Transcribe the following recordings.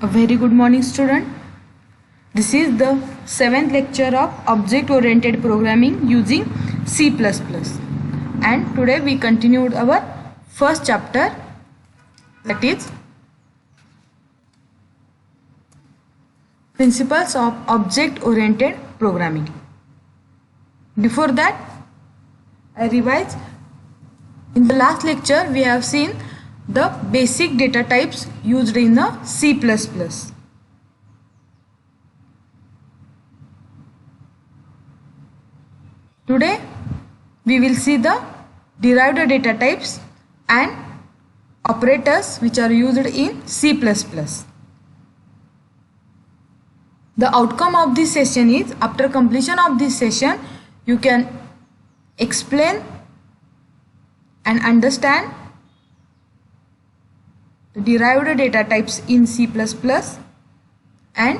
A very good morning, student. This is the 7th lecture of object oriented programming using C++. And today we continued our first chapter, that is Principles of Object Oriented Programming. Before that, I revise. In the last lecture we have seen the basic data types used in the C++. Today we will see the derived data types and operators which are used in C++. The outcome of this session is, after completion of this session, you can explain and understand the derived data types in C++ and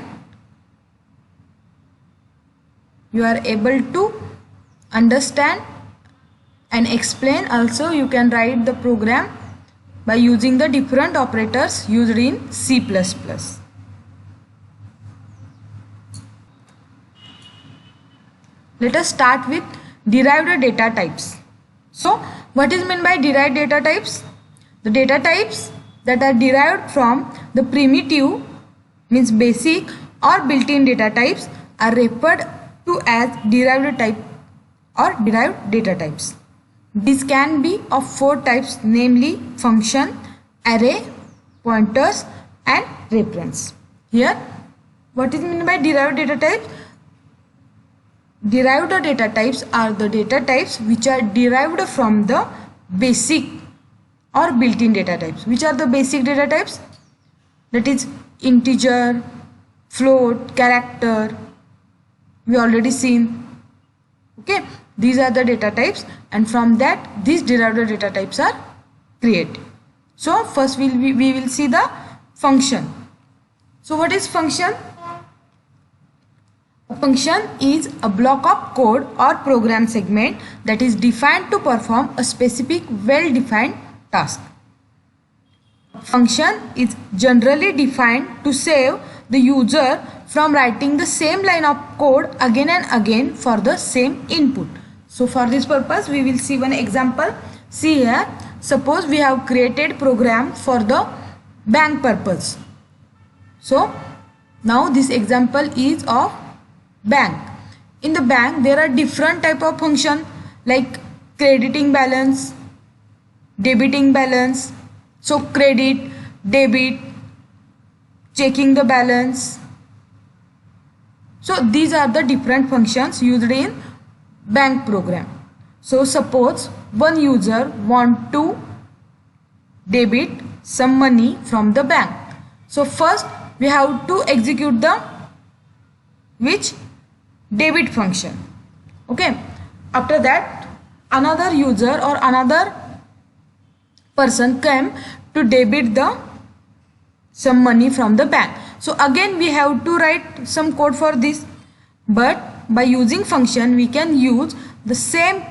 you are able to understand and explain. Also you can write the program by using the different operators used in C++. Let us start with derived data types. So what is meant by derived data types? The data types that are derived from the primitive, means basic or built-in data types, are referred to as derived type or derived data types. These can be of 4 types, namely function, array, pointers and reference. Here, what is meant by derived data types? Derived data types are the data types which are derived from the basic or built-in data types. Which are the basic data types? That is integer, float, character. We already seen. Okay, these are the data types, and from that these derived data types are created. So first we will see the function. So what is function? A function is a block of code or program segment that is defined to perform a specific well-defined task. Function is generally defined to save the user from writing the same line of code again and again for the same input. So for this purpose we will see one example. See here, suppose we have created program for the bank purpose. So now this example is of bank. In the bank there are different type of function like crediting balance, debiting balance. So credit, debit, checking the balance. So these are the different functions used in bank program. So suppose one user want to debit some money from the bank. So first we have to execute the which debit function. Okay, after that another user or another person came to debit the some money from the bank. So again we have to write some code for this, but by using function we can use the same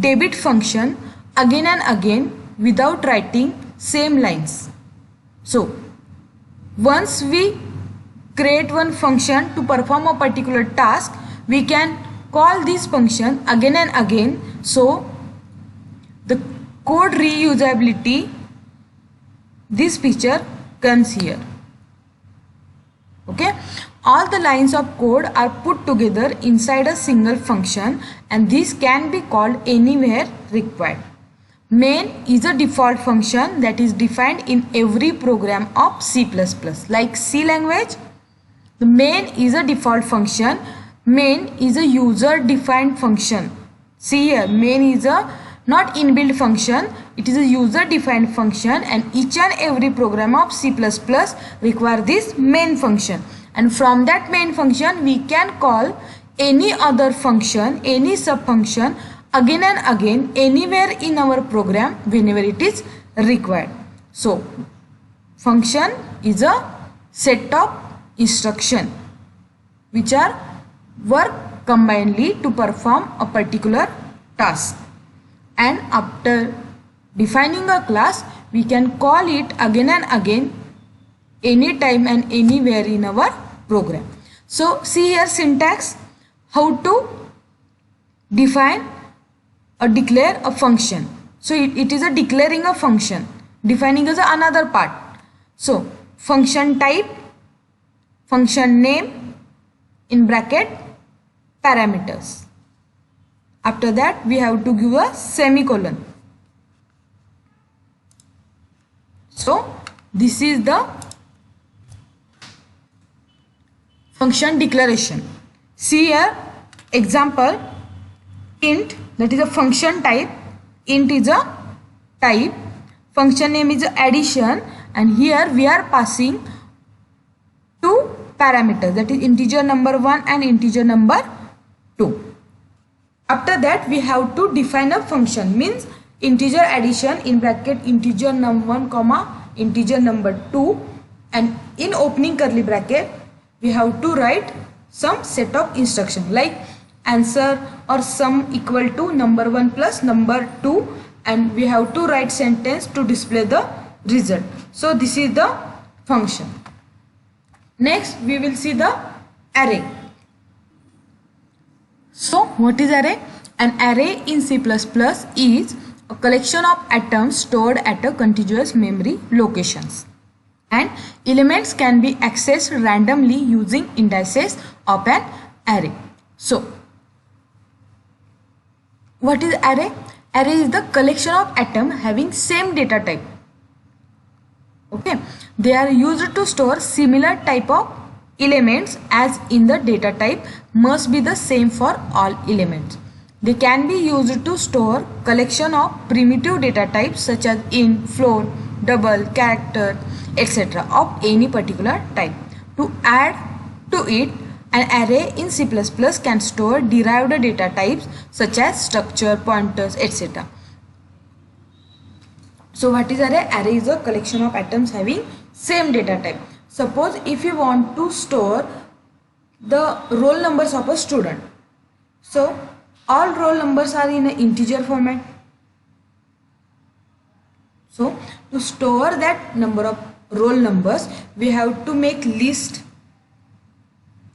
debit function again and again without writing same lines. So once we create one function to perform a particular task, we can call this function again and again. So the code reusability, this feature comes here. Okay, all the lines of code are put together inside a single function and this can be called anywhere required. Main is a default function that is defined in every program of C++. Like C language, the main is a default function. Main is a user defined function. See here, main is a not inbuilt function, it is a user defined function, and each and every program of C++ require this main function, and from that main function we can call any other function, any sub function again and again anywhere in our program whenever it is required. So function is a set of instruction which are work combinedly to perform a particular task, and after defining a class we can call it again and again anytime and anywhere in our program. So see here syntax, how to define or declare a function. So it is a declaring a function. Defining is another part. So function type, function name, in bracket parameters. After that we have to give a semicolon. So this is the function declaration. See here example, int, that is a function type. Int is a type, function name is addition, and here we are passing two parameters, that is integer number 1 and integer number 2. After that we have to define a function, means integer addition in bracket integer number 1 comma integer number 2, and in opening curly bracket we have to write some set of instruction like answer or sum equal to number 1 plus number 2, and we have to write sentence to display the result. So this is the function. Next we will see the array. So what is array? An array in C++ is a collection of atoms stored at a contiguous memory locations, and elements can be accessed randomly using indices of an array. So what is array? Array is the collection of atoms having same data type. Okay, they are used to store similar type of elements as in the data type must be the same for all elements. They can be used to store collection of primitive data types such as int, float, double, character, etc. of any particular type. To add to it, an array in C++ can store derived data types such as structure, pointers, etc. So what is array? Array is a collection of atoms having same data type. Suppose if you want to store the roll numbers of a student, so all roll numbers are in an integer format. So to store that number of roll numbers, we have to make list.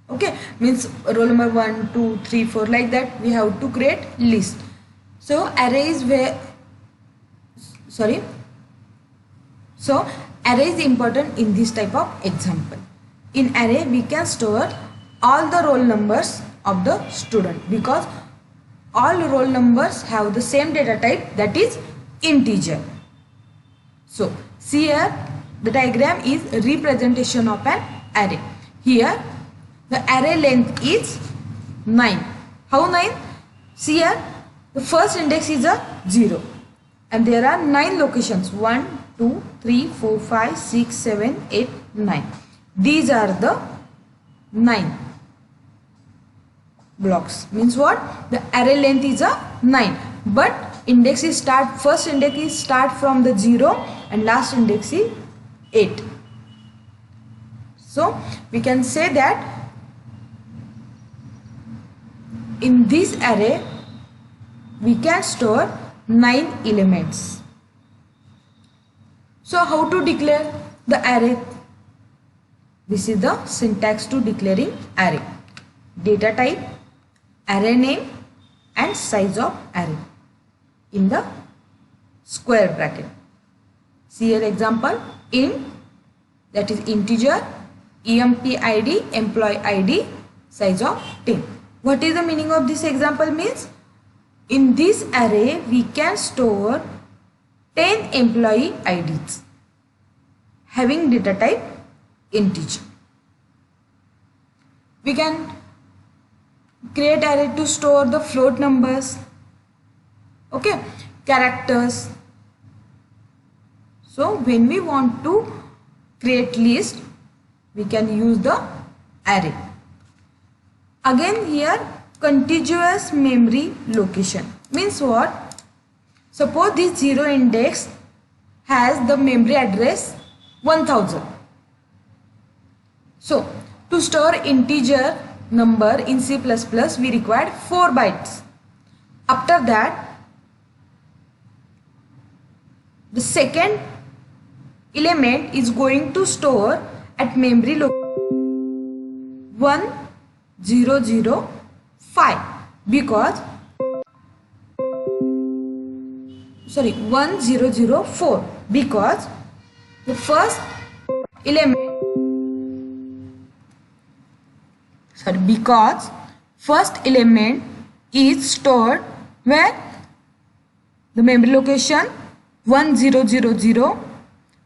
Okay, means roll number 1, 2, 3, 4, like that we have to create list. So array is array is important in this type of example. In array we can store all the roll numbers of the student because all roll numbers have the same data type, that is integer. So see here the diagram is a representation of an array. Here the array length is 9. How 9? See here the first index is a 0 and there are 9 locations, 1, 2, 3, 4, 5, 6, 7, 8, 9. These are the 9 blocks. Means what? The array length is a 9, but index is first index is start from the 0 and last index is 8. So we can say that in this array we can store 9 elements. So how to declare the array? This is the syntax to declaring array. Data type, array name and size of array in the square bracket. See here example, int, that is integer, emp id, employee id, size of 10. What is the meaning of this example? Means in this array we can store 10 employee IDs having data type integer. We can create array to store the float numbers, okay, characters. So when we want to create list, we can use the array. Again here contiguous memory location means what? Suppose this 0 index has the memory address 1000. So to store integer number in C++ we required 4 bytes. After that the second element is going to store at memory location 1005 because 1004 because the first element because first element is stored where the memory location 1000,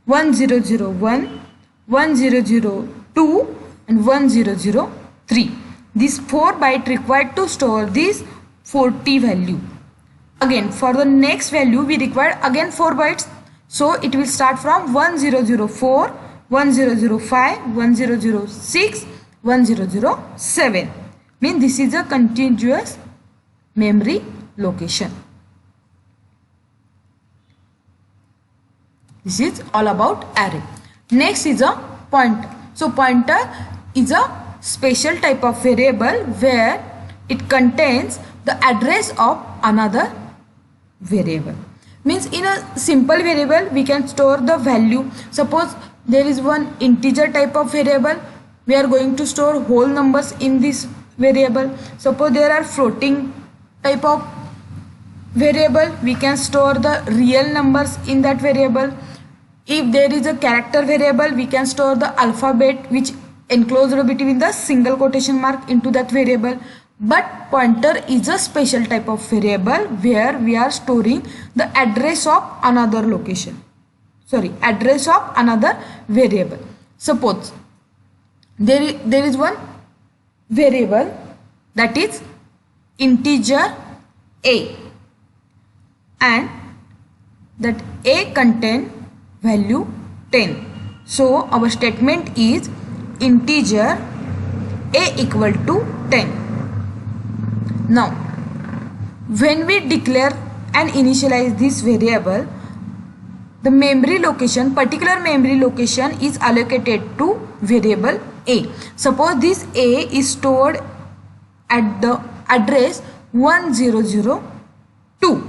1001, 1002 and 1003. These 4 bytes required to store this 40 value. Again for the next value we require again 4 bytes, so it will start from 1004, 1005, 1006, 1007. Means this is a continuous memory location. This is all about array. Next is a pointer. So pointer is a special type of variable where it contains the address of another variable. Means in a simple variable we can store the value. Suppose there is one integer type of variable, we are going to store whole numbers in this variable. Suppose there are floating type of variable, we can store the real numbers in that variable. If there is a character variable, we can store the alphabet which enclosed between the single quotation mark into that variable. But pointer is a special type of variable where we are storing the address of another location. Address of another variable. Suppose there is one variable that is integer a and that a contain value 10. So our statement is integer a equal to 10. Now when we declare and initialize this variable, the memory location, particular memory location is allocated to variable a. Suppose this a is stored at the address 1002.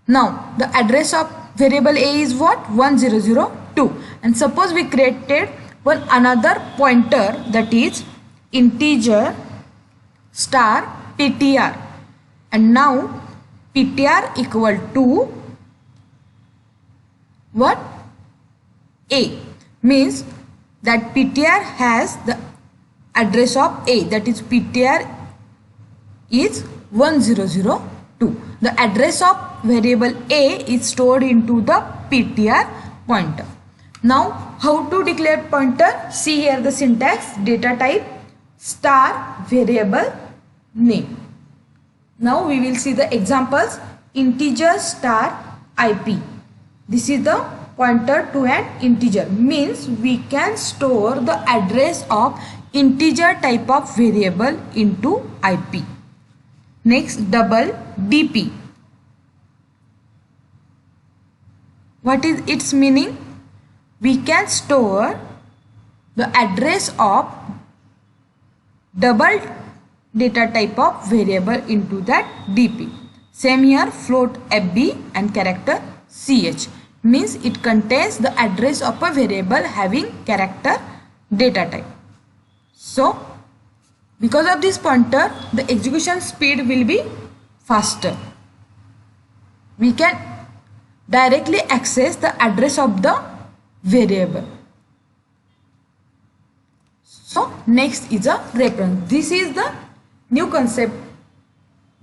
Now the address of variable a is what? 1002. And suppose we created one another pointer that is integer star ptr, and now ptr equal to what? A. Means that ptr has the address of a, that is ptr is 1002. The address of variable a is stored into the ptr pointer. Now how to declare pointer? See here the syntax: data type star variable name. Now we will see the examples. Integer star ip. This is the pointer to an integer, means we can store the address of integer type of variable into ip. Next, double dp. What is its meaning? We can store the address of double data type of variable into that dp. Same here, float fb and character ch, means it contains the address of a variable having character data type. So because of this pointer, the execution speed will be faster. We can directly access the address of the variable. So next is a reference. This is the new concept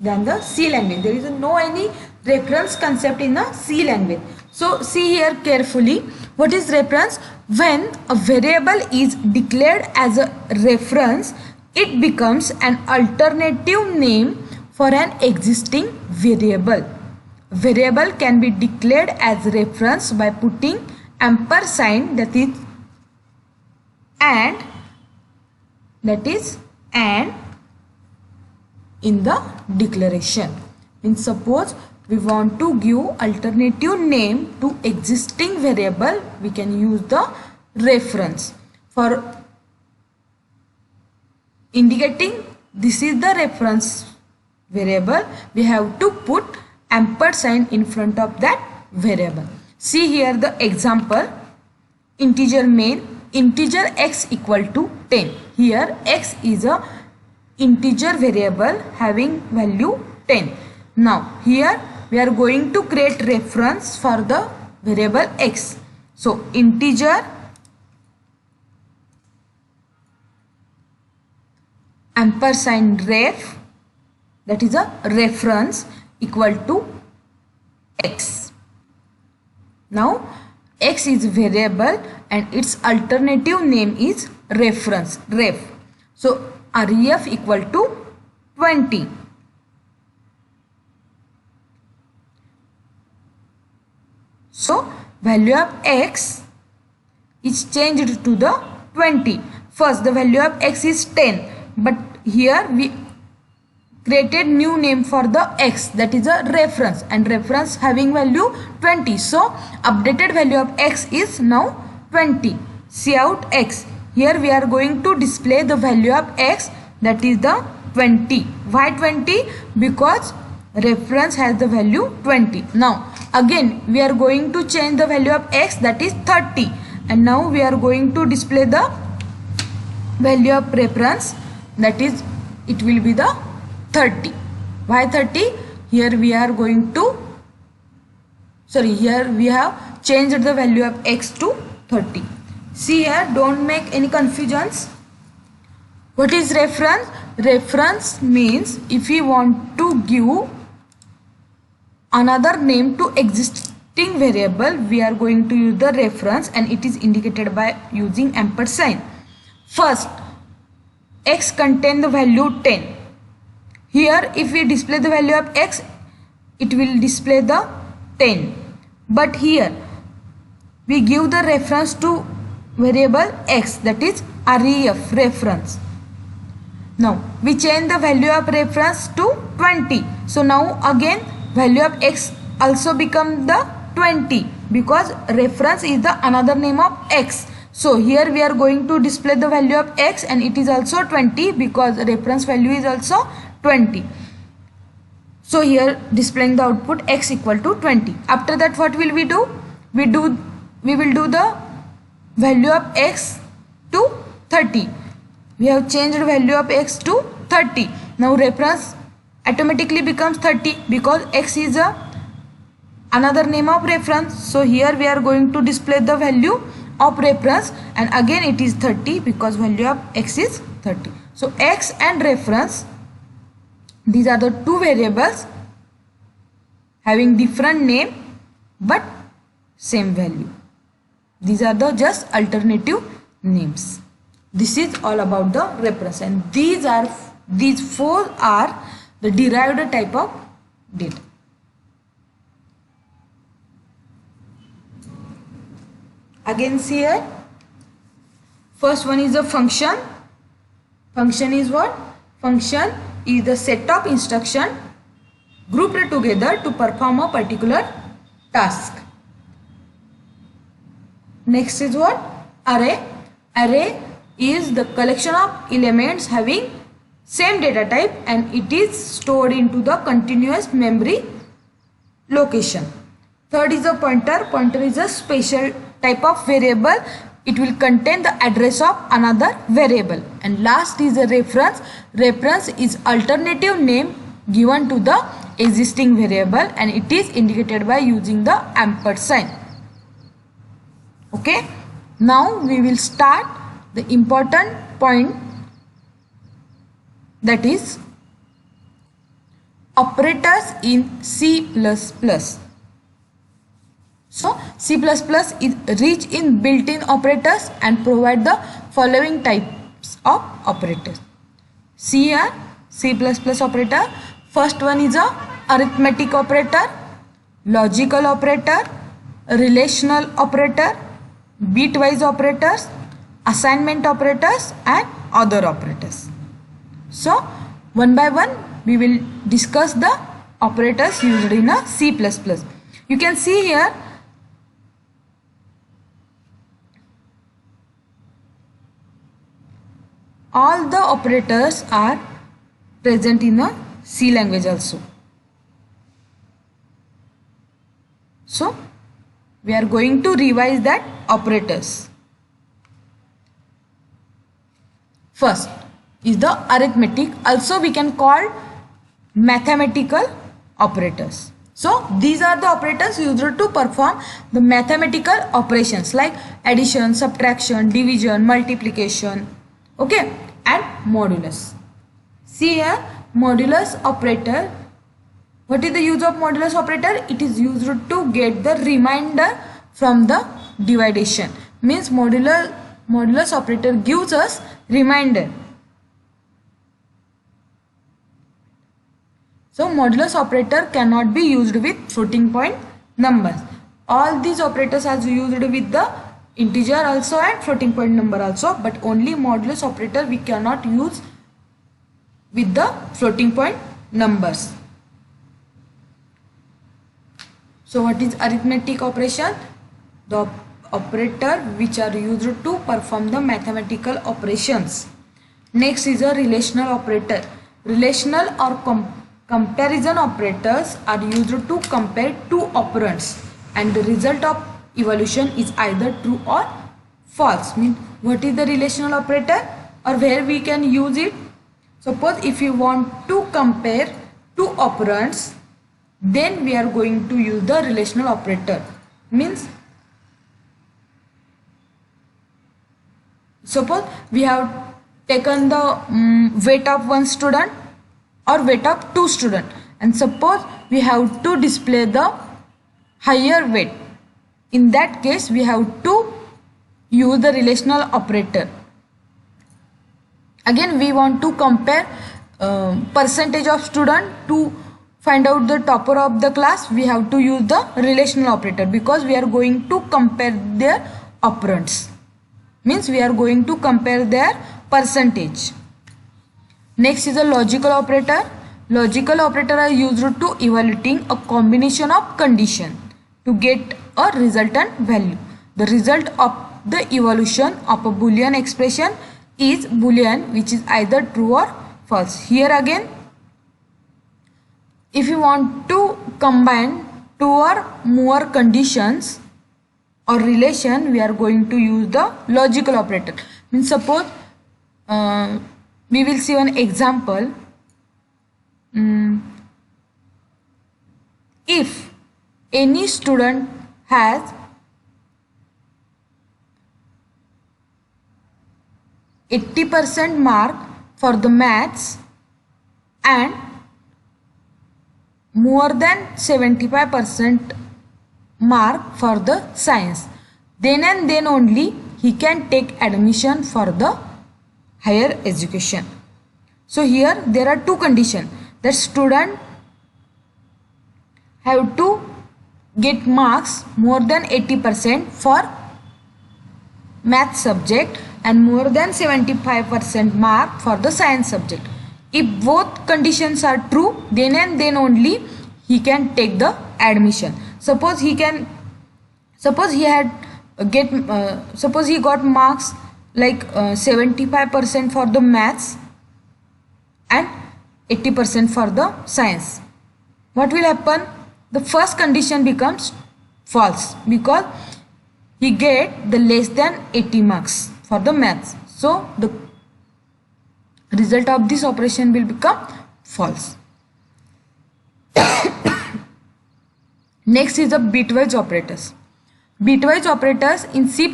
than the C language. There is no any reference concept in the C language. So see here carefully. What is reference? When a variable is declared as a reference, it becomes an alternative name for an existing variable. Variable can be declared as reference by putting ampersand, that is and in the declaration. And suppose we want to give alternative name to existing variable, we can use the reference. For indicating this is the reference variable, we have to put ampersand in front of that variable. See here the example: integer main integer x equal to 10. Here x is a integer variable having value 10. Now here we are going to create reference for the variable x. So integer ampersand ref, that is a reference, equal to x. Now x is variable and its alternative name is reference, ref. So ref equal to 20. So value of x is changed to the 20. First the value of x is 10, but here we created new name for the x, that is a reference, and reference having value 20. So updated value of x is now 20. Cout x. Here we are going to display the value of x, that is the 20. Why 20? Because reference has the value 20. Now again we are going to change the value of x, that is 30, and now we are going to display the value of reference, that is it will be the 30. Why 30? Here we are going to, here we have changed the value of x to 30. See here, don't make any confusions. What is reference? Reference means if we want to give another name to existing variable, we are going to use the reference, and it is indicated by using ampersand. First, x contain the value 10. Here if we display the value of x, it will display the 10. But here we give the reference to variable x, that is ref, reference. Now we change the value of reference to 20. So now again value of x also become the 20, because reference is the another name of x. So here we are going to display the value of x, and it is also 20 because reference value is also 20. So here displaying the output x equal to 20. After that what will we do? We will do the value of x to 30. We have changed value of x to 30. Now reference automatically becomes 30 because x is another name of reference. So here we are going to display the value of reference, and again it is 30 because value of x is 30. So x and reference, these are the two variables having different name but same value. These are the just alternative names. This is all about the reference, and these four are the derived type of data. Again see here, first one is a function. Function is what? Function is the set of instruction grouped together to perform a particular task. Next is what? Array. Array is the collection of elements having same data type, and it is stored into the continuous memory location. Third is a pointer. Pointer is a special type of variable. It will contain the address of another variable. And last is a reference. Reference is alternative name given to the existing variable, and it is indicated by using the ampersand. Okay. Now we will start the important point, that is operators in C++. So C++ is rich in built-in operators and provide the following types of operators. See here, C++ operator. First one is a arithmetic operator, logical operator, relational operator, bitwise operators, assignment operators, and other operators. So one by one we will discuss the operators used in a C++. You can see here all the operators are present in a C language also. So we are going to revise that operators. First is the arithmetic, also we can call mathematical operators. So these are the operators used to perform the mathematical operations like addition, subtraction, division, multiplication, okay, and modulus. See here, modulus operator. What is the use of modulus operator? It is used to get the remainder from the division. Means modulus operator gives us remainder. So modulus operator cannot be used with floating point numbers. All these operators are used with the integer also and floating point number also, but only modulus operator we cannot use with the floating point numbers. So what is arithmetic operation? The operator which are used to perform the mathematical operations. Next is a relational operator. Relational or comparison operators are used to compare two operands and the result of evaluation is either true or false. Means what is the relational operator or where we can use it? Suppose if you want to compare two operands, then we are going to use the relational operator. Means suppose we have taken the weight of one student or weight of two students, and suppose we have to display the higher weight. In that case we have to use the relational operator. Again we want to compare percentage of student to find out the topper of the class. We have to use the relational operator because we are going to compare their operands. Means we are going to compare their percentage. Next is a logical operator. Logical operator are used to evaluating a combination of condition to get a resultant value. The result of the evaluation of a Boolean expression is Boolean, which is either true or false. Here again, if you want to combine two or more conditions or relation, we are going to use the logical operator. Means suppose we will see one example. If any student has 80% mark for the maths and more than 75% mark for the science, then and then only he can take admission for the higher education. So here there are two conditions. The student have to get marks more than 80% for math subject and more than 75% mark for the science subject. If both conditions are true, then and then only he can take the admission. Suppose he got marks like 75% for the maths and 80% for the science. What will happen? The first condition becomes false because he get the less than 80 marks for the maths. So the result of this operation will become false. Next is the bitwise operators. Bitwise operators in C++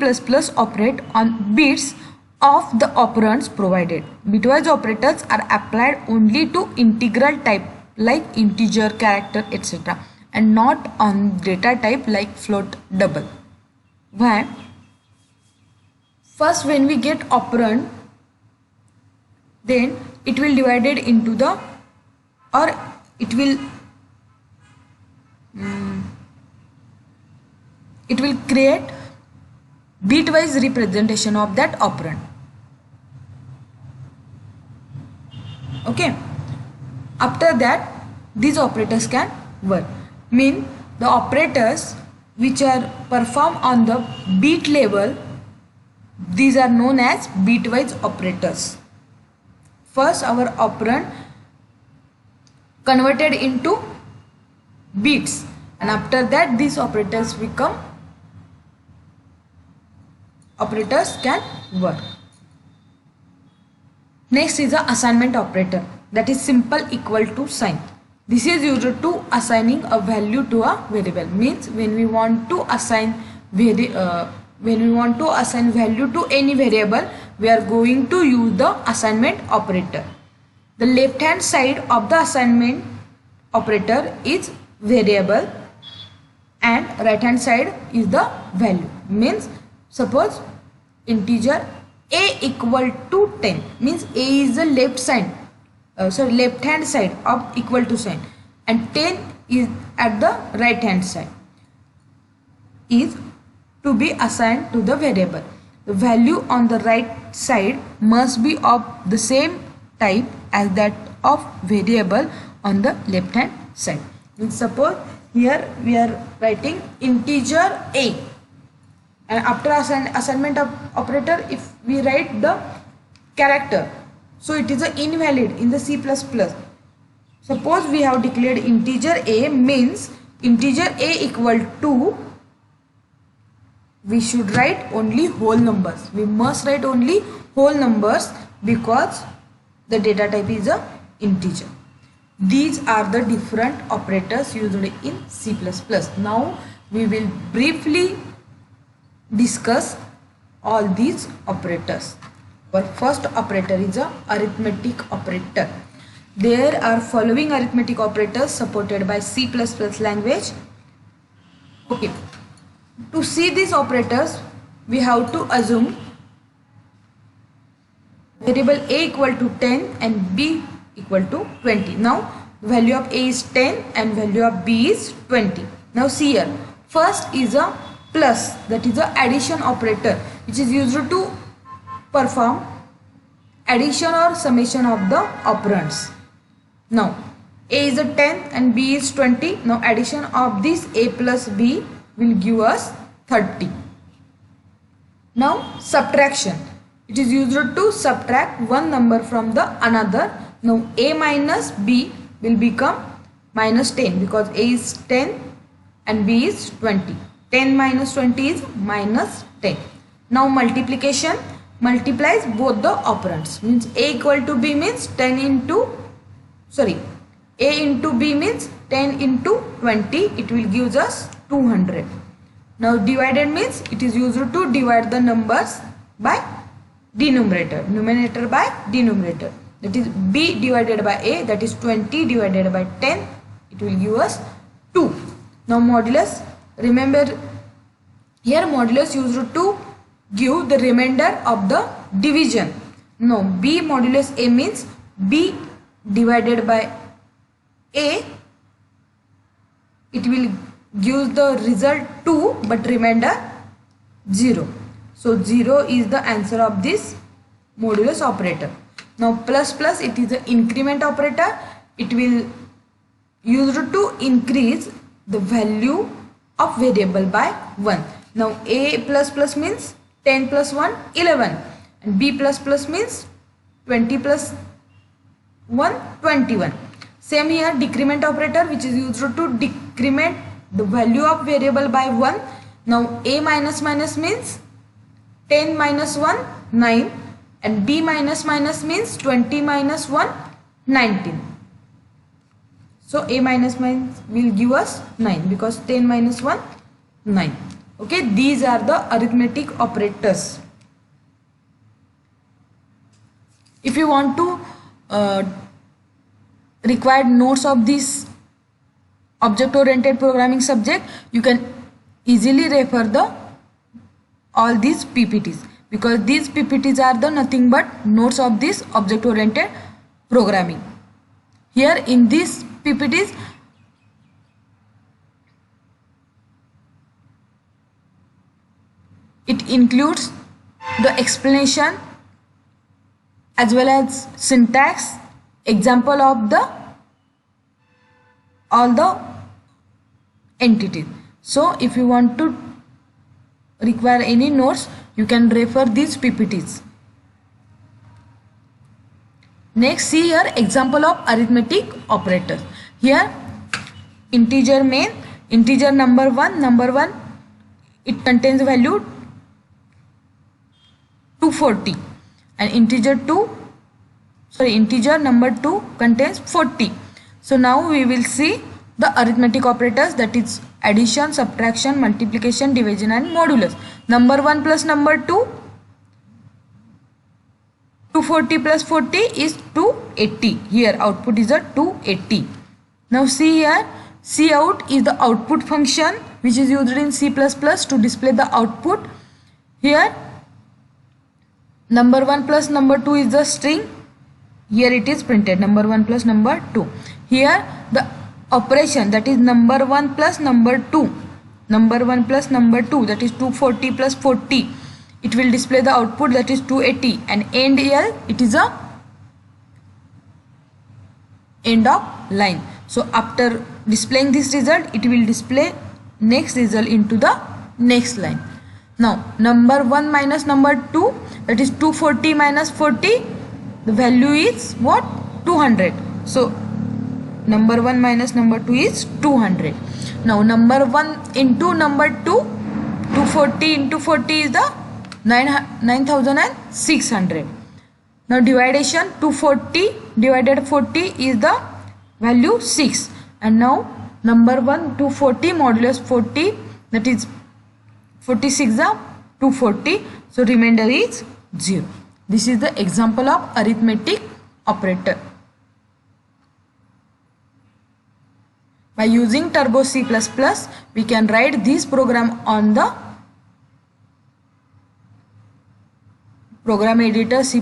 operate on bits of the operands provided. Bitwise operators are applied only to integral type like integer, character, etc. and not on data type like float, double. Why? First, when we get operand, then it will divided into the, or it will create bitwise representation of that operand. Okay. After that, these operators can work. Mean the operators which are performed on the bit level, these are known as bitwise operators. First, our operand converted into bits, and after that these operators can work. Next is the assignment operator, that is simple equal to sign. This is used to assigning a value to a variable. Means when we want to assign value to any variable, we are going to use the assignment operator. The left hand side of the assignment operator is variable and right hand side is the value. Means suppose integer a equal to 10, means a is the left side, left hand side of equal to sign, and 10 is at the right hand side, is to be assigned to the variable. The value on the right side must be of the same type as that of variable on the left hand side. Means suppose here we are writing integer a, and after assignment of operator, if we write the character, so it is a invalid in the C++. Suppose we have declared integer a, means integer a equal to, we should write only whole numbers. We must write only whole numbers because the data type is a integer. These are the different operators used in C++. Now we will briefly discuss all these operators. Our first operator is a arithmetic operator. There are following arithmetic operators supported by C++ language. Okay, to see these operators, we have to assume variable a equal to 10 and b equal to 20. Now value of a is 10 and value of b is 20. Now see here, first is a plus, that is the addition operator, which is used to perform addition or summation of the operands. Now a is a 10 and b is 20. Now addition of this a plus b will give us 30. Now subtraction, it is used to subtract one number from the another. Now a minus b will become minus 10 because a is 10 and b is 20. 10 minus 20 is minus 10. Now multiplication multiplies both the operands. Means a equal to b means 10 into, sorry, a into b means 10 into 20. It will give us 200. Now divided means it is used to divide the numbers by denominator, numerator by denominator. That is b divided by a, that is 20 divided by 10. It will give us 2. Now modulus, remember here modulus used to give the remainder of the division. Now b modulus a means b divided by a, it will give the result 2 but remainder 0. So 0 is the answer of this modulus operator. Now plus plus, it is the increment operator. It will used to increase the value of variable by 1. Now a plus plus means 10 plus 1 11, and b plus plus means 20 plus 1 21. Same here decrement operator, which is used to decrement the value of variable by 1. Now a minus minus means 10 minus 1 9, and b minus minus means 20 minus 1 19. So a minus minus will give us 9 because 10 minus 1 9. Okay, these are the arithmetic operators. If you want to require notes of this object oriented programming subject, you can easily refer the all these PPTs, because these PPTs are the nothing but notes of this object oriented programming. Here in these PPTs, it includes the explanation as well as syntax, example of the all the entities. So if you want to require any notes, you can refer these PPTs. Next, see here example of arithmetic operators. Here integer main, integer number 1, it contains value 240, and integer 2 integer number 2 contains 40. So now we will see the arithmetic operators, that is addition, subtraction, multiplication, division and modulus. Number 1 plus number 2, 240 plus 40 is 280. Here output is a 280. Now see here, Cout is the output function which is used in C++ to display the output. Here number 1 plus number 2 is the string. Here it is printed number 1 plus number 2. Here the operation, that is number 1 plus number 2. Number 1 plus number 2, that is 240 plus 40. It will display the output, that is 280, and end L, it is a end of line. So after displaying this result, it will display next result into the next line. Now number 1 minus number 2, that is 240 minus 40, the value is what? 200. So number 1 minus number 2 is 200. Now number 1 into number 2, 240 into 40 is the 9600. Now dividation, 240 divided 40 is the value 6. And now number 1, 240 modulus 40, that is 46 are 240. So remainder is 0. This is the example of arithmetic operator. By using Turbo C++, we can write this program on the program editor C++,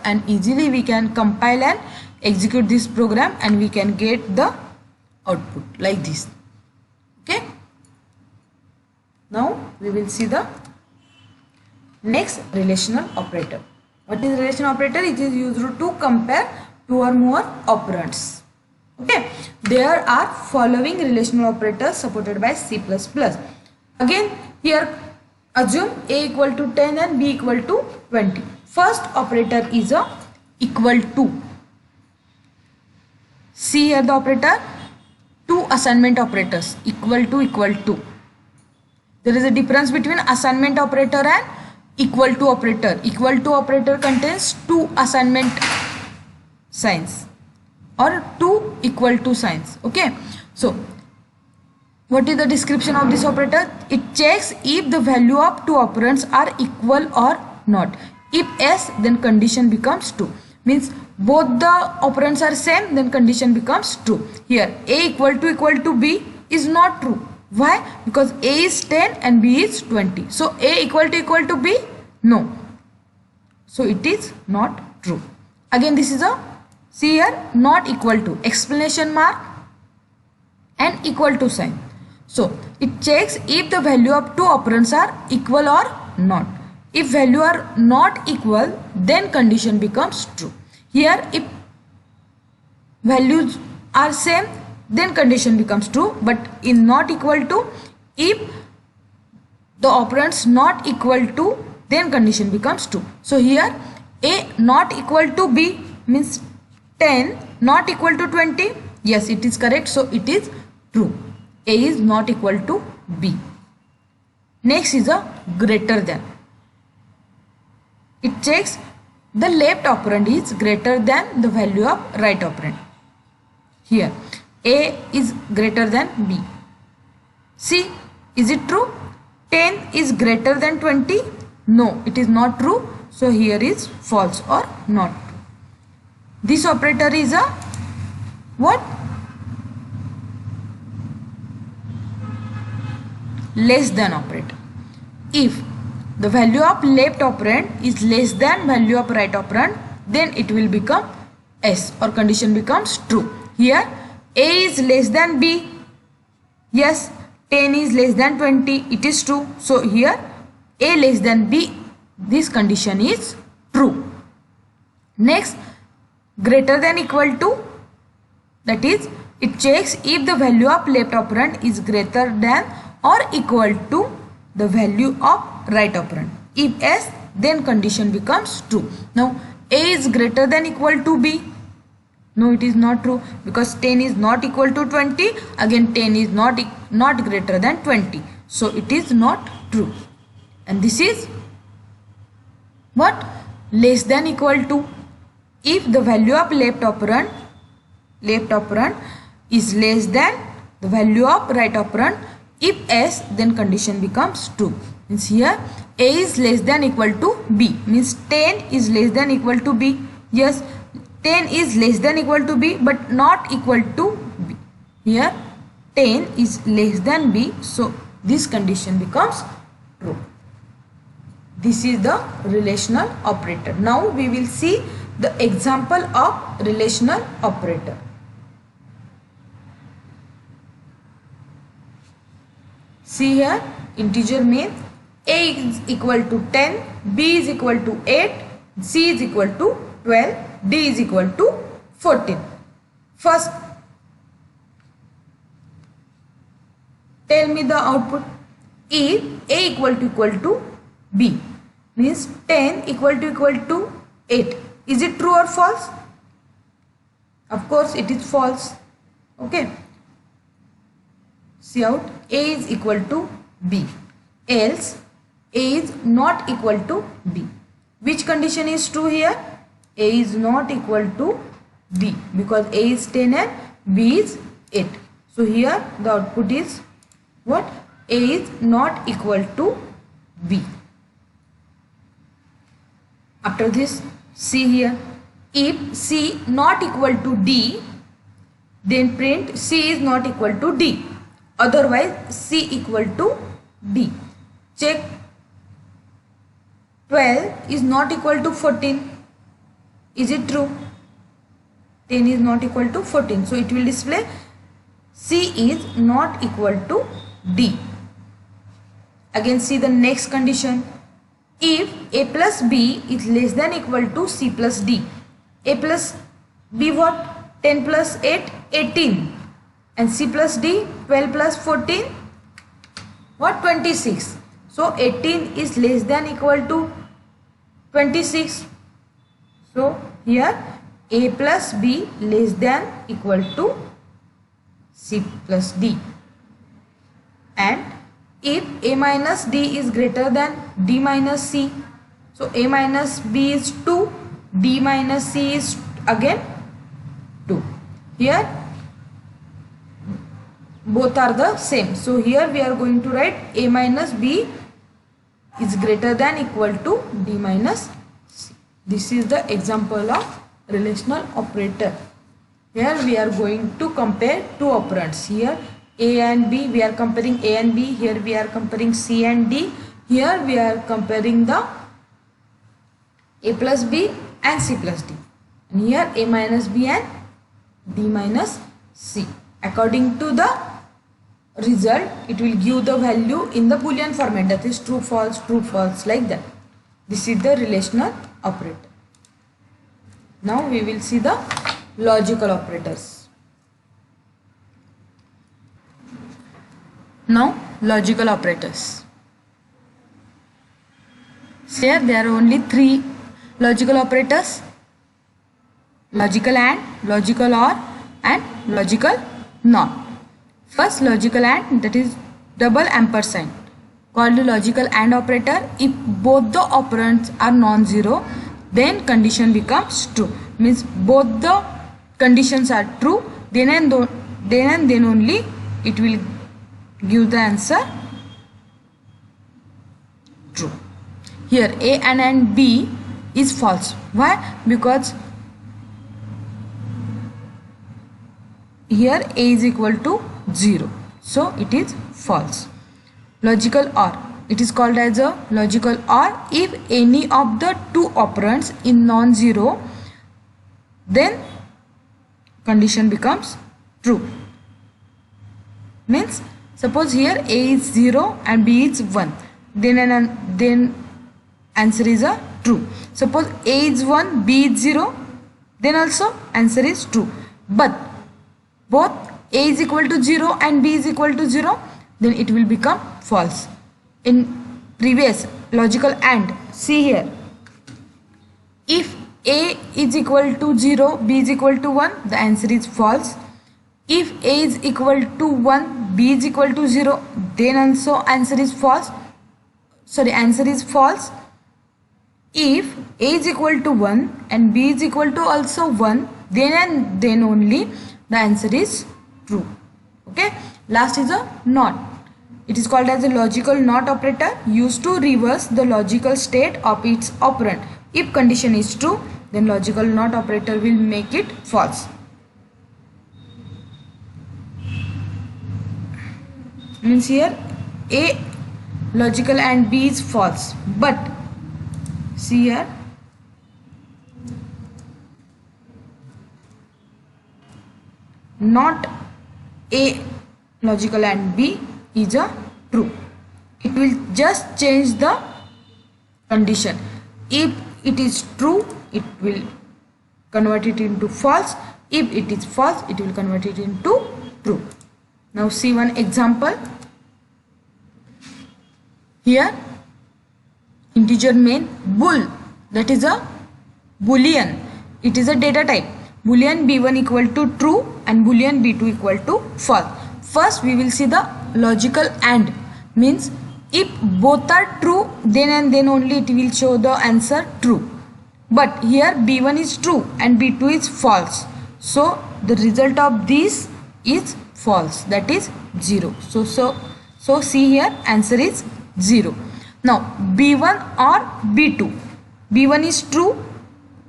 and easily we can compile and execute this program and we can get the output like this. Okay. Now we will see the next relational operator. What is relational operator? It is used to compare two or more operands. Okay. There are following relational operators supported by C++. Again here assume A equal to 10 and B equal to 20. First operator is a equal to. See here the operator, two assignment operators, equal to, equal to. There is a difference between assignment operator and equal to operator. Equal to operator contains two assignment signs or two equal to signs. Okay. So what is the description of this operator? It checks if the value of two operands are equal or not. If yes, then condition becomes true. Means both the operands are same, then condition becomes true. Here A equal to B is not true. Why? Because A is 10 and B is 20. So A equal to B? No. So it is not true. Again this is a, see here, not equal to, exclamation mark and equal to sign. So it checks if the value of two operands are equal or not. If value are not equal, then condition becomes true. Here if values are same, then condition becomes true. But in not equal to, if the operands not equal to, then condition becomes true. So here A not equal to B means 10 not equal to 20. Yes, it is correct. So it is true. A is not equal to B. Next is a greater than. It checks the left operand is greater than the value of right operand. Here A is greater than B. See, is it true? 10 is greater than 20? No, it is not true. So here is false or not true. This operator is a what? Less than operator. If the value of left operand is less than value of right operand, then it will become S or condition becomes true. Here A is less than B. Yes, 10 is less than 20. It is true. So here A less than B, this condition is true. Next, greater than equal to, that is it checks if the value of left operand is greater than or equal to the value of right operand. If yes, then condition becomes true. Now A is greater than equal to B. No, it is not true because 10 is not equal to 20. Again 10 is not greater than 20. So it is not true. And this is what? Less than equal to. if the value of left operand is less than the value of right operand. If S, then condition becomes true. Means here A is less than equal to B, means 10 is less than equal to B. Yes, 10 is less than equal to B but not equal to B. Here 10 is less than B, so this condition becomes true. This is the relational operator. Now we will see the example of relational operator. See here, integer means A is equal to 10, B is equal to 8, C is equal to 12, D is equal to 14. First, tell me the output. If A equal to B, means 10 equal to 8. Is it true or false? Of course it is false. Okay. See out, A is equal to B. Else A is not equal to B. Which condition is true here? A is not equal to B because A is 10 and B is 8. So here the output is what? A is not equal to B. After this, see here, if C not equal to D, then print C is not equal to D. Otherwise C equal to D. Check 12 is not equal to 14. Is it true? 10 is not equal to 14. So it will display C is not equal to D. Again see the next condition. If A plus B is less than equal to C plus D. A plus B what? 10 plus 8, 18. And C plus D, 12 plus 14, what? 26. So 18 is less than equal to 26. So here A plus B less than equal to C plus D. And if A minus D is greater than D minus C, so A minus B is 2, D minus C is again 2. Here both are the same. So here we are going to write A minus B is greater than equal to D minus C. This is the example of relational operator. Here we are going to compare two operands. Here A and B, we are comparing A and B. Here we are comparing C and D. Here we are comparing the A plus B and C plus D. And here A minus B and D minus C. According to the result, it will give the value in the Boolean format, that is true, false, like that. This is the relational operator. Now we will see the logical operators. Now logical operators. Here there are only three logical operators: logical AND, logical OR and logical NOT. First logical AND, that is double ampersand, called the logical AND operator. If both the operands are non-zero, then condition becomes true. Means both the conditions are true, then and then only it will give the answer true. Here A and B is false. Why? Because here A is equal to 0, so it is false. Logical OR, it is called as a logical OR if any of the two operands is non-zero, then condition becomes true. Means suppose here A is 0 and B is 1, then answer is a true. Suppose A is 1, B is 0, then also answer is true. But both A is equal to 0 and B is equal to 0, then it will become false. In previous logical AND, see here, if A is equal to 0, B is equal to 1, the answer is false. If A is equal to 1, B is equal to 0, then also answer is false. Answer is false. If A is equal to 1 and B is equal to also 1, then and then only the answer is true. Okay. Last is a NOT. It is called as a logical NOT operator, used to reverse the logical state of its operand. If condition is true, then logical NOT operator will make it false. Means here A logical and B is false, but see here, not A logical and B is a true. It will just change the condition. If it is true, it will convert it into false. If it is false, it will convert it into true. Now see one example. Here integer main bool, that is a boolean. It is a data type. Boolean b1 equal to true and boolean b2 equal to false. First we will see the logical AND, means if both are true, then and then only it will show the answer true. But here b1 is true and b2 is false, so the result of this is false, that is 0. So see here, answer is 0. Now b1 or b2, b1 is true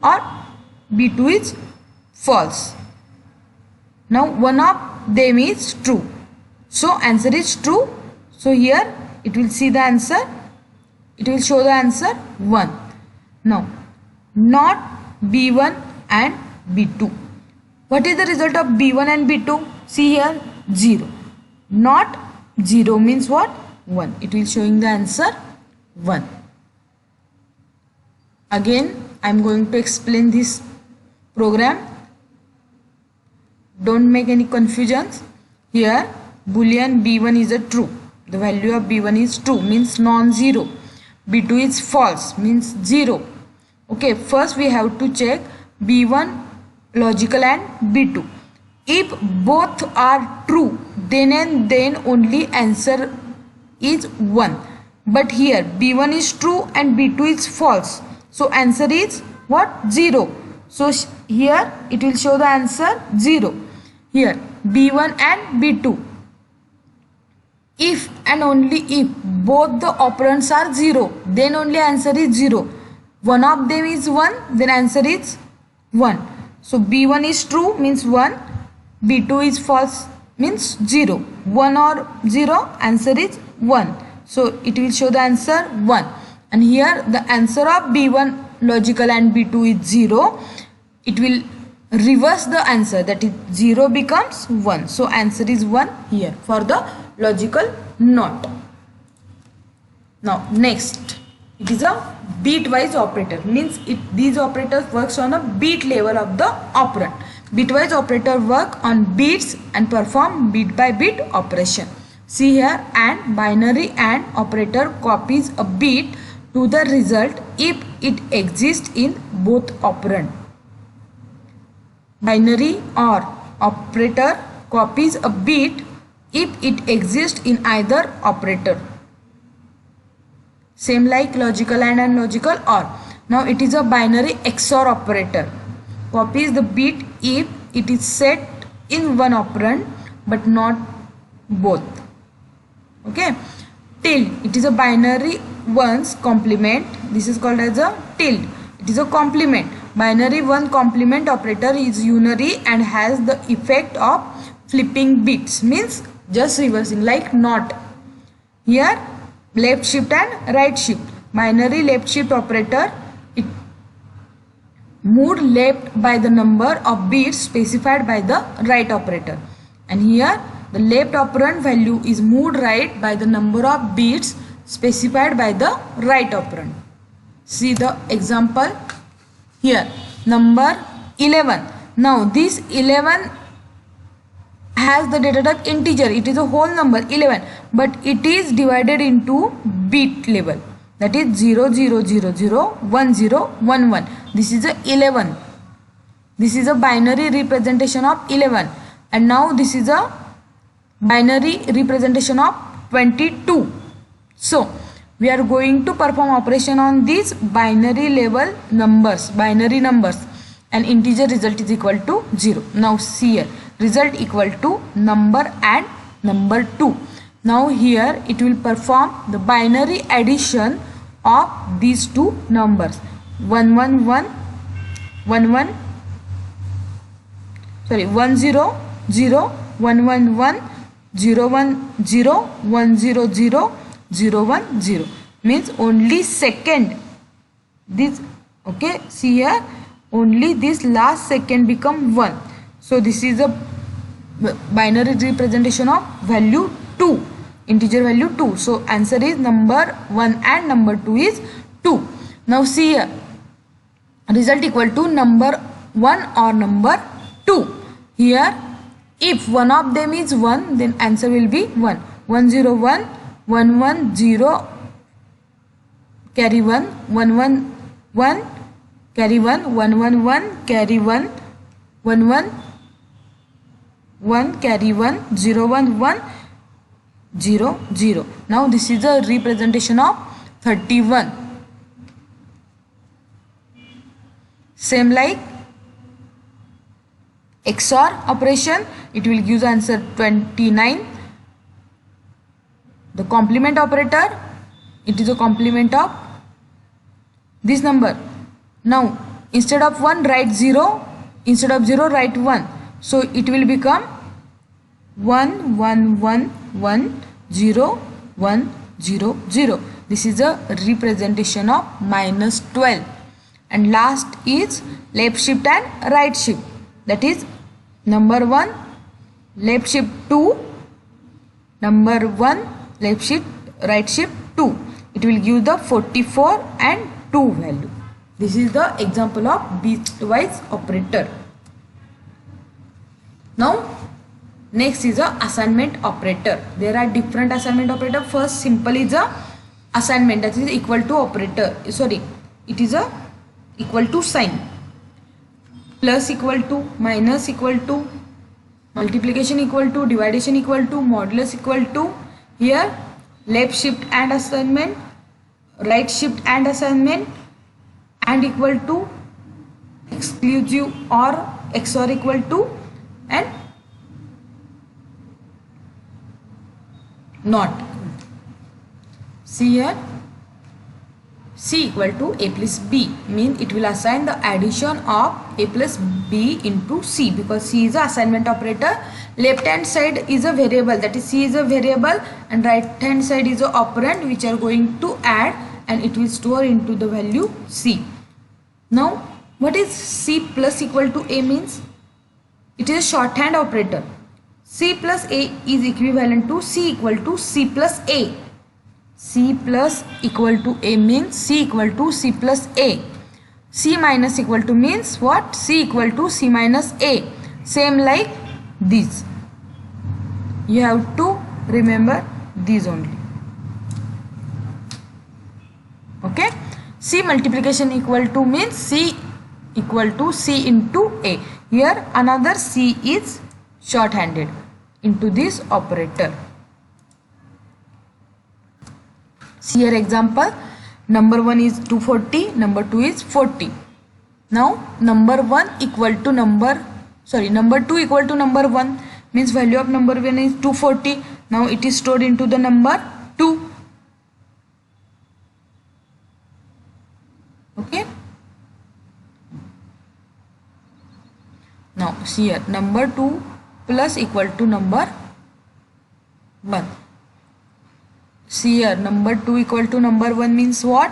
or b2 is false. Now one of them is true, so answer is true. So here it will see the answer, it will show the answer 1. Now not b1 and b2. What is the result of b1 and b2? See here, 0. Not 0 means what? 1. It will showing the answer 1. Again I am going to explain this program. Don't make any confusions. Here boolean b1 is a true. The value of b1 is true, means non-zero. b2 is false, means 0. Okay, first we have to check b1 logical and b2. If both are true, then and then only answer is 1. But here b1 is true and b2 is false, so answer is what? 0. So here it will show the answer 0. Here b1 and b2, if and only if both the operands are 0, then only answer is 0. One of them is 1, then answer is 1. So b1 is true means 1, b2 is false means 0. 1 or 0, answer is 1. So it will show the answer 1. And here the answer of b1 logical and b2 is 0. It will reverse the answer, that is 0 becomes 1. So answer is 1 here for the logical NOT. Now next, it is a bitwise operator, means these operators works on a bit level of the operand. Bitwise operator work on bits and perform bit by bit operation. See here, AND binary AND operator copies a bit to the result if it exists in both operand. Binary OR operator copies a bit if it exists in either operator. Same like logical AND and logical OR. Now it is a binary XOR operator. Copies the bit if it is set in one operand but not both. Okay. Tilde, it is a binary ones complement. This is called as a tilde. It is a complement. Binary one complement operator is unary and has the effect of flipping bits, means just reversing, like NOT. Here left shift and right shift. Binary left shift operator, it moved left by the number of bits specified by the right operator, and here the left operand value is moved right by the number of bits specified by the right operand. See the example here, number 11. Now this 11 has the data type integer. It is a whole number 11, but it is divided into bit level, that is 0 0 0 0 1 0 1 1. This is a 11. This is a binary representation of 11, and now this is a binary representation of 22. So we are going to perform operation on these binary numbers, and integer result is equal to 0. Now see here, result equal to number and number 2. Now here it will perform the binary addition of these two numbers, 100 111 010 100 010, means only second this, okay, see here, only this last second become 1. So this is a binary representation of value 2, integer value 2. So answer is number 1 and number 2 is 2. Now see here, result equal to number 1 or number 2. Here if one of them is 1, then answer will be 1. 101 110 carry 1, 111 carry 1, 111 carry 1, 111 carry 1, 011 0 0. Now this is a representation of 31. Same like XOR operation, it will give the answer 29. The complement operator, it is a complement of this number. Now instead of 1 write 0, instead of 0 write 1. So it will become 1 1 1 1 0 1 0 0. This is a representation of -12. And last is left shift and right shift. That is number 1 left shift 2, number 1 left shift right shift 2. It will give the 44 and 2 value. This is the example of bitwise operator. Now next is a assignment operator. There are different assignment operator. First simple is a assignment, that is equal to operator. Sorry, it is a equal to sign. Plus equal to, minus equal to, multiplication equal to, division equal to, modulus equal to. Here left shift and assignment, right shift and assignment, and equal to, exclusive or XOR equal to, and not. See here, C equal to A plus B, means it will assign the addition of A plus B into C, because C is a assignment operator. Left hand side is a variable, that is C is a variable, and right hand side is a operand which are going to add, and it will store into the value C. Now what is C plus equal to A means? It is a shorthand operator. C plus A is equivalent to C equal to C plus A. C plus equal to A means C equal to C plus A. C minus equal to means what? C equal to C minus A. Same like this. You have to remember these only. Okay. C multiplication equal to means C equal to C into A. Here another C is shorthanded into this operator. See here example, number 1 is 240, number 2 is 40. Now number 1 equal to number 2 equal to number 1, means value of number 1 is 240. Now it is stored into the number 2. Okay. Now see here, number 2 plus equal to number 1. See here, number 2 equal to number 1 means what?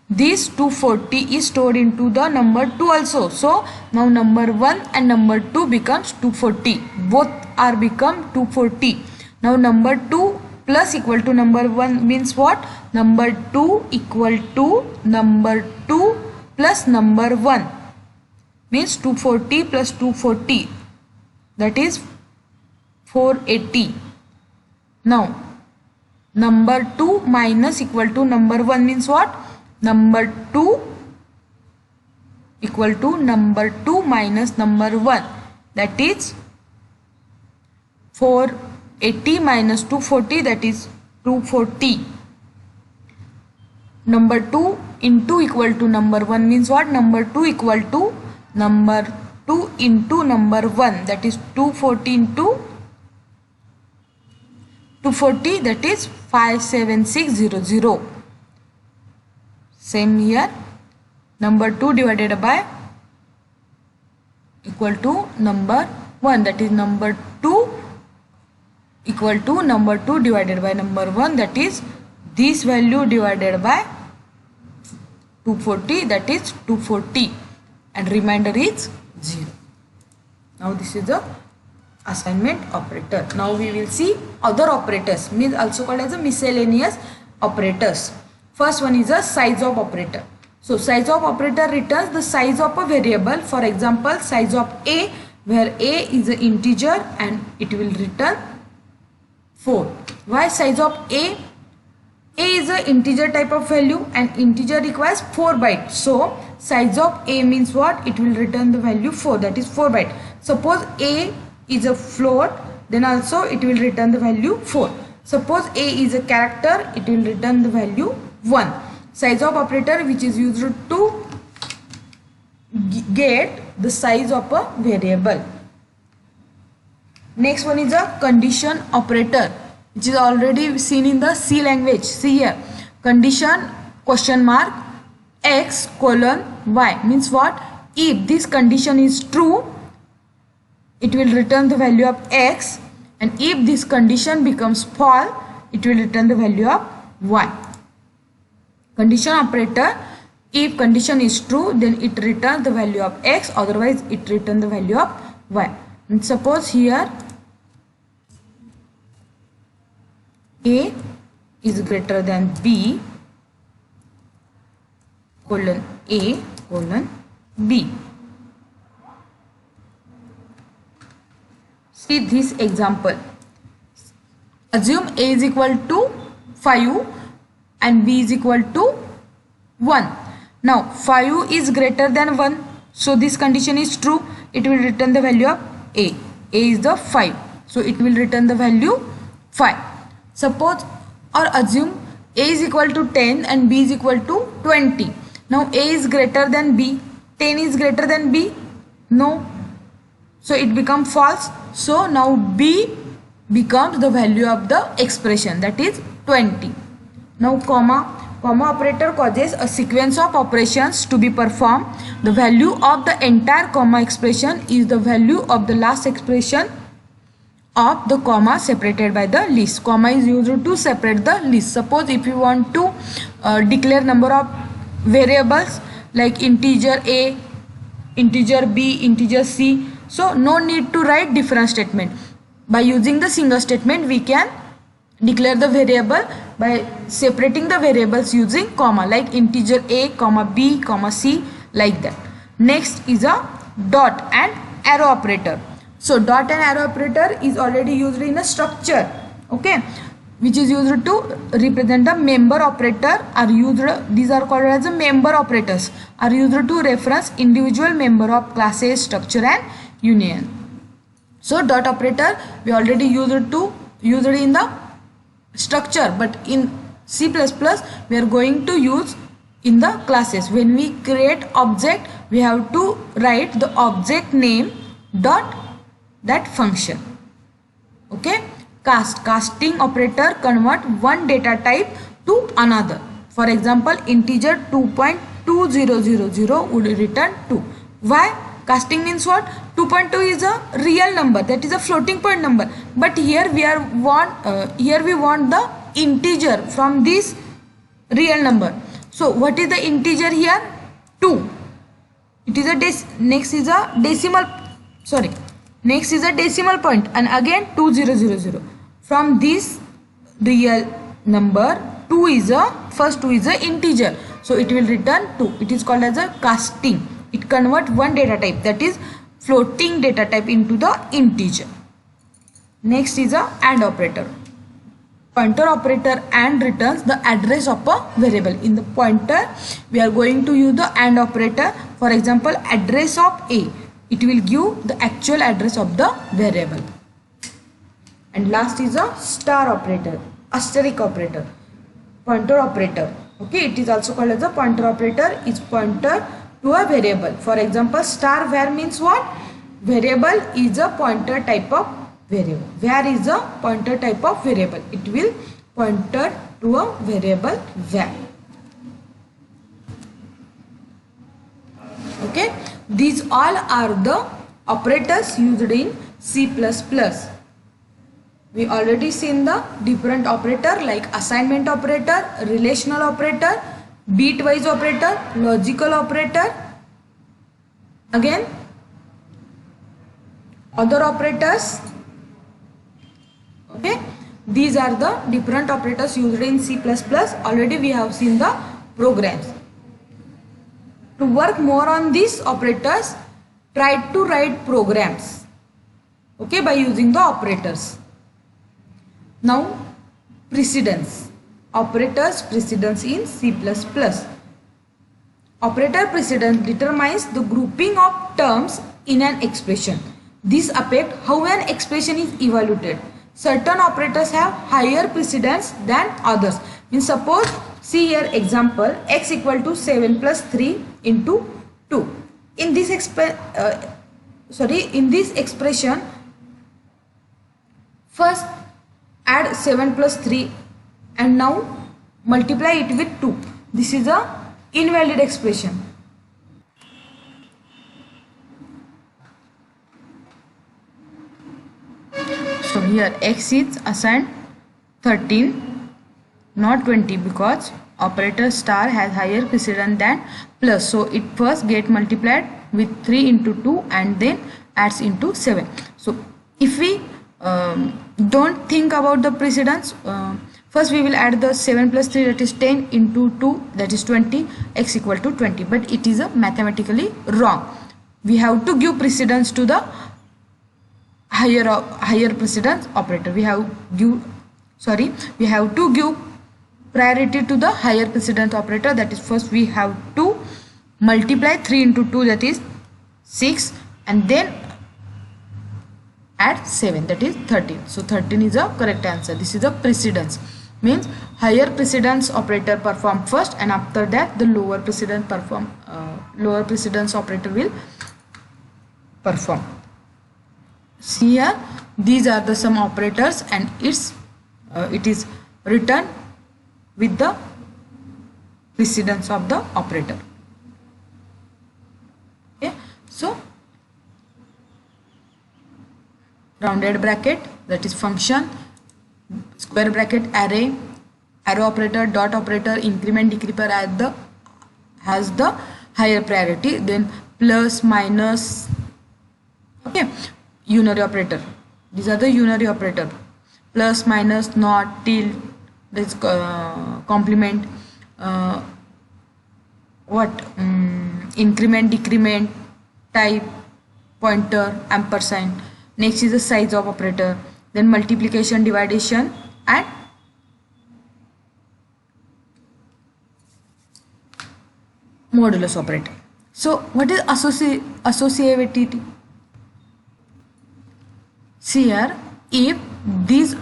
This 240 is stored into the number 2 also. So now number 1 and number 2 becomes 240. Both are become 240. Now number 2 plus equal to number 1 means what? Number 2 equal to number 2 plus number 1. Means 240 plus 240. That is 480. Now number 2 minus equal to number 1 means what? Number 2 equal to number 2 minus number 1. That is 480 minus 240, that is 240. number 2 into equal to number 1 means what? Number 2 equal to number 2 into number 1, that is 240 into 240, that is 57600. Same here, number 2 divided by equal to number 1, that is number 2 equal to number 2 divided by number 1, that is this value divided by 240, that is 240, and remainder is 0. Now this is the assignment operator. Now we will see other operators, means also called as a miscellaneous operators. First one is a size of operator. So size of operator returns the size of a variable. For example, size of a, where a is an integer and it will return 4. Why size of a? A is an integer type of value and integer requires 4 bytes. So size of a means what? It will return the value 4, that is 4 bytes. Suppose a is a float, then also it will return the value 4. Suppose a is a character, it will return the value 1. Size of operator which is used to get the size of a variable. Next one is a condition operator, which is already seen in the C language. See here, condition question mark x colon y means what? If this condition is true, it will return the value of x, and if this condition becomes false, it will return the value of y. Condition operator, if condition is true, then it returns the value of x, otherwise it returns the value of y. And suppose here a is greater than b colon a colon b. See this example. Assume a is equal to 5 and b is equal to 1. Now 5 is greater than 1, so this condition is true. It will return the value of a. A is the 5, so it will return the value 5. Suppose or assume a is equal to 10 and b is equal to 20. Now a is greater than b. 10 is greater than b? No. So it becomes false. So now b becomes the value of the expression, that is 20. Now comma operator causes a sequence of operations to be performed. The value of the entire comma expression is the value of the last expression of the comma separated by the list. Comma is used to separate the list. Suppose if you want to declare number of variables like integer a, integer b, integer c, so no need to write different statement. By using the single statement, we can declare the variable by separating the variables using comma, like integer a, comma b, comma c, like that. Next is a dot and arrow operator. So dot and arrow operator is already used in a structure, okay, which is used to represent a member operator. Are used, these are called as a member operators, are used to reference individual member of classes, structure and union. So dot operator we already used in the structure, but in C++ we are going to use in the classes. When we create object, we have to write the object name dot that function, okay. Casting operator convert one data type to another. For example, integer 2.2000 would return 2. Why? Casting means what? 2.2 is a real number, that is a floating point number, but here we want the integer from this real number. So what is the integer here? 2. It is a next is a decimal point, and again 2000. From this real number, first 2 is a integer, so it will return 2. It is called as a casting. It converts one data type, that is floating data type, into the integer. Next is a AND operator. Pointer operator AND returns the address of a variable. In the pointer we are going to use the AND operator. For example, address of a, it will give the actual address of the variable. And last is a star operator, asterisk operator. Pointer operator Okay, it is also called as a pointer operator, is pointer to a variable. For example, star var means what? Variable is a pointer type of variable. Var is a pointer type of variable. It will pointer to a variable var. Okay, these all are the operators used in C++. We already seen the different operator like assignment operator, relational operator, bitwise operator, logical operator. Again, other operators. Okay, these are the different operators used in C++. Already we have seen the programs. To work more on these operators, try to write programs, okay, by using the operators. Now, precedence. Operators precedence in C++. Operator precedence determines the grouping of terms in an expression. This affects how an expression is evaluated. Certain operators have higher precedence than others. Means suppose, see here example, x equal to 7 plus 3 into 2. In this expression, first add 7 plus 3 and now multiply it with 2. This is a invalid expression. So here x is assigned 13, not 20, because operator star has higher precedence than plus. So it first get multiplied with 3 into 2 and then adds into 7. So if we don't think about the precedence, first we will add the 7 plus 3, that is 10, into 2, that is 20, x equal to 20. But it is a mathematically wrong. We have to give precedence to the higher precedence operator. We have to give priority to the higher precedence operator. That is, first we have to multiply 3 into 2, that is 6, and then add 7, that is 13. So 13 is a correct answer. This is a precedence, means higher precedence operator perform first, and after that the lower precedence operator will perform. See here, these are the some operators, and it is written with the precedence of the operator. Okay, so rounded bracket, that is function, square bracket array, arrow operator, dot operator, increment decrement has the higher priority, then plus, minus. Okay, unary operator, these are the unary operator, plus, minus, not, till, this complement, increment decrement, type, pointer, ampersand. Next is the size of operator, then multiplication, division, and modulus operator. So what is associativity? See here, if these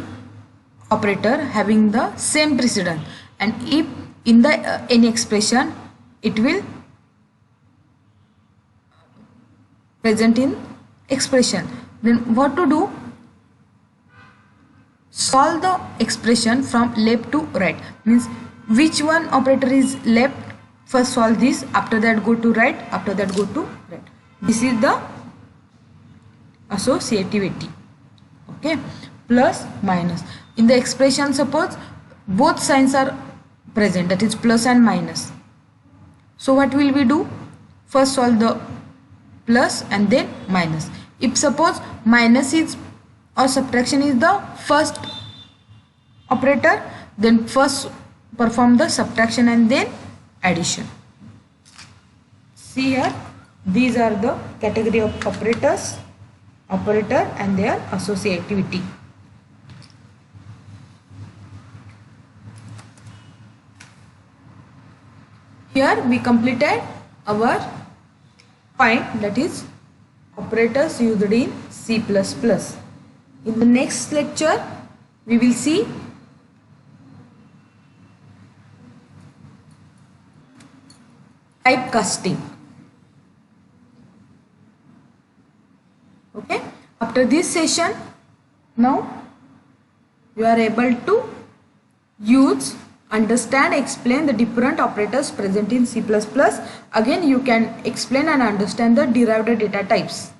operator having the same precedence, and if in the any expression it will present in expression, then what to do? Solve the expression from left to right, means which one operator is left, first solve this, after that go to right, after that go to right. This is the associativity. Okay, plus, minus. In the expression, suppose both signs are present, that is plus and minus. So what will we do? First solve the plus and then minus. If suppose minus is or subtraction is the first operator, then first perform the subtraction and then addition. See here, these are the category of operator and their associativity. Here we completed our point, that is operators used in C++. In the next lecture we will see typecasting. Okay, after this session, now you are able to use, understand, explain the different operators present in C++. Again, you can explain and understand the derived data types.